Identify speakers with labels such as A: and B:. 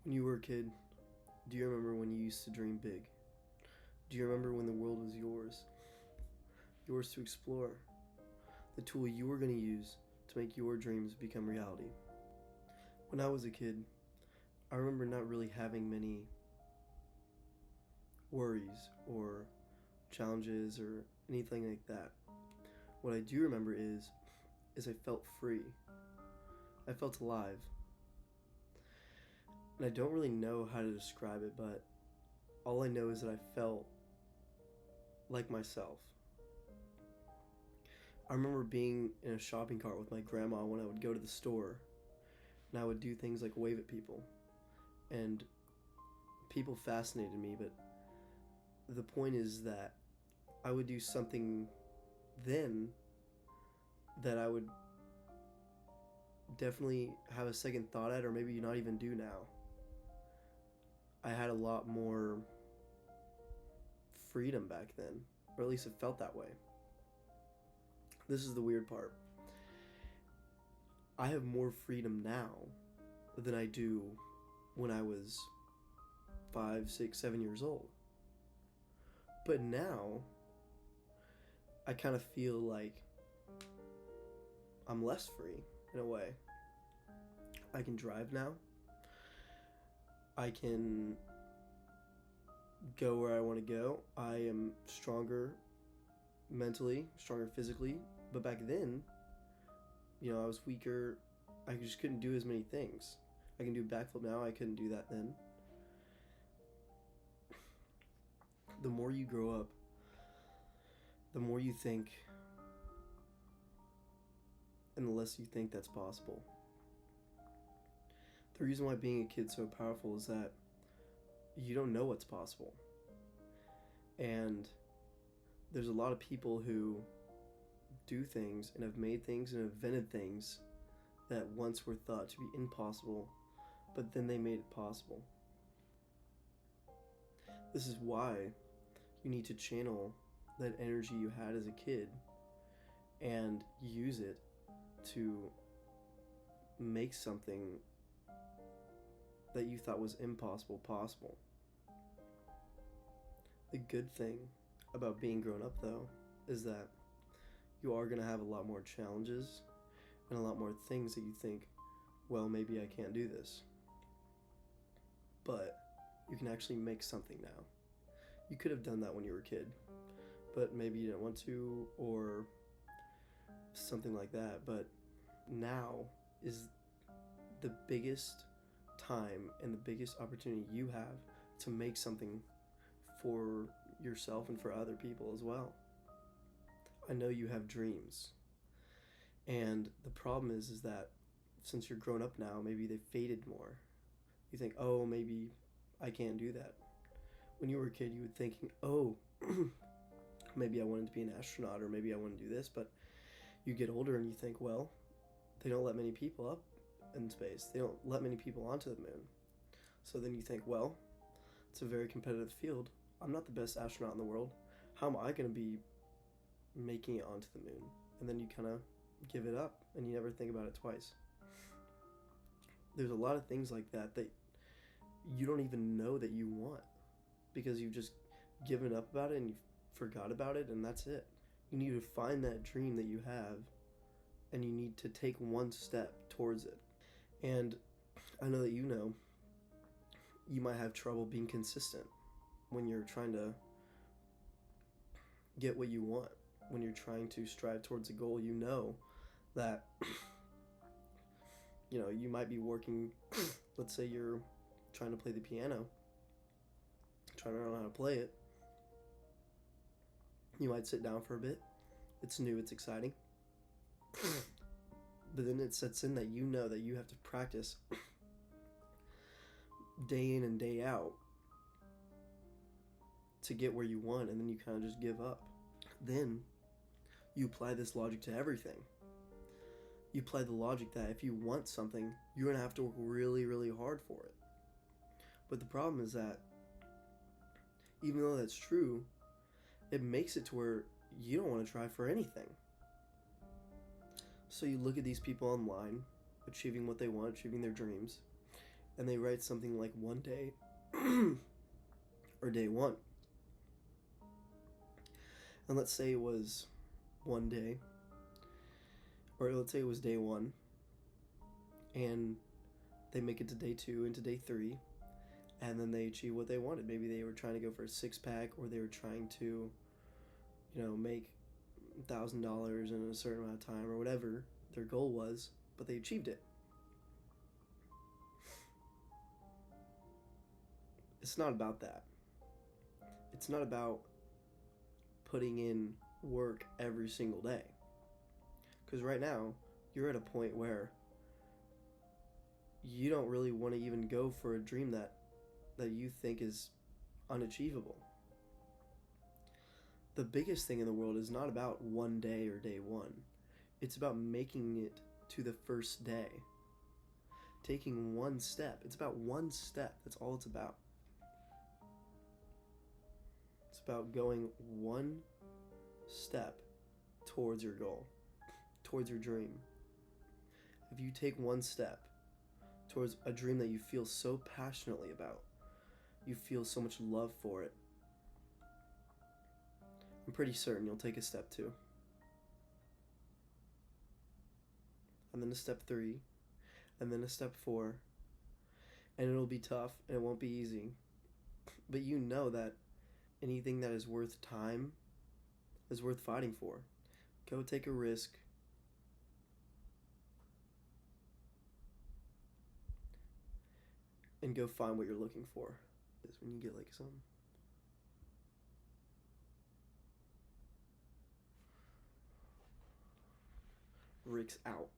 A: When you were a kid, do you remember when you used to dream big? Do you remember when the world was yours? Yours to explore. The tool you were going to use to make your dreams become reality. When I was a kid, I remember not really having many worries or challenges or anything like that. What I do remember is I felt free. I felt alive. And I don't really know how to describe it, but all I know is that I felt like myself. I remember being in a shopping cart with my grandma when I would go to the store, and I would do things like wave at people, and people fascinated me, but the point is that I would do something then that I would definitely have a second thought at, or maybe not even do now. I had a lot more freedom back then, or at least it felt that way. This is the weird part. I have more freedom now than I do when I was 5, 6, 7 years old. But now, I kind of feel like I'm less free in a way. I can drive now. I can go where I want to go. I am stronger mentally, stronger physically. But back then, I was weaker. I just couldn't do as many things. I can do backflip now. I couldn't do that then. The more you grow up, the more you think, and the less you think that's possible. The reason why being a kid's so powerful is that you don't know what's possible. And there's a lot of people who do things and have made things and invented things that once were thought to be impossible, but then they made it possible. This is why you need to channel that energy you had as a kid and use it to make something that you thought was impossible possible. The good thing about being grown up, though, is that you are going to have a lot more challenges and a lot more things that you think, well, maybe I can't do this. But you can actually make something now. You could have done that when you were a kid, but maybe you didn't want to, or something like that. But now is the biggest time and the biggest opportunity you have to make something for yourself and for other people as well. I know you have dreams, and the problem is that since you're grown up now, maybe they faded more. You think, oh, maybe I can't do that. When you were a kid, you were thinking, oh, maybe I wanted to be an astronaut, or maybe I want to do this. But you get older and you think, well, they don't let many people up in space. They don't let many people onto the moon. So then you think, well, it's a very competitive field. I'm not the best astronaut in the world. How am I going to be making it onto the moon? And then you kind of give it up and you never think about it twice. There's a lot of things like that that you don't even know that you want, because you've just given up about it and you forgot about it, and that's it. You need to find that dream that you have, and you need to take one step towards it. And I know that you might have trouble being consistent when you're trying to get what you want. When you're trying to strive towards a goal, you know that you might be working. Let's say you're trying to play the piano, trying to learn how to play it. You might sit down for a bit. It's new, it's exciting. But then it sets in that that you have to practice day in and day out to get where you want, and then you kind of just give up. Then you apply this logic to everything. You apply the logic that if you want something, you're going to have to work really, really hard for it. But the problem is that even though that's true, it makes it to where you don't want to try for anything. So you look at these people online, achieving what they want, achieving their dreams, and they write something like one day or day one. And let's say it was one day, or let's say it was day one, and they make it to day two and to day three, and then they achieve what they wanted. Maybe they were trying to go for a six-pack, or they were trying to, make $1,000 in a certain amount of time, or whatever their goal was, but they achieved it. It's not about that. It's not about putting in work every single day. Because right now, you're at a point where you don't really want to even go for a dream that you think is unachievable. The biggest thing in the world is not about one day or day one. It's about making it to the first day. Taking one step. It's about one step. That's all it's about. It's about going one step towards your goal, towards your dream. If you take one step towards a dream that you feel so passionately about, you feel so much love for it, I'm pretty certain you'll take a step 2. And then a step 3, and then a step 4, and it'll be tough and it won't be easy. But you know that anything that is worth time is worth fighting for. Go take a risk. And go find what you're looking for. Is when you get like some Rick's out.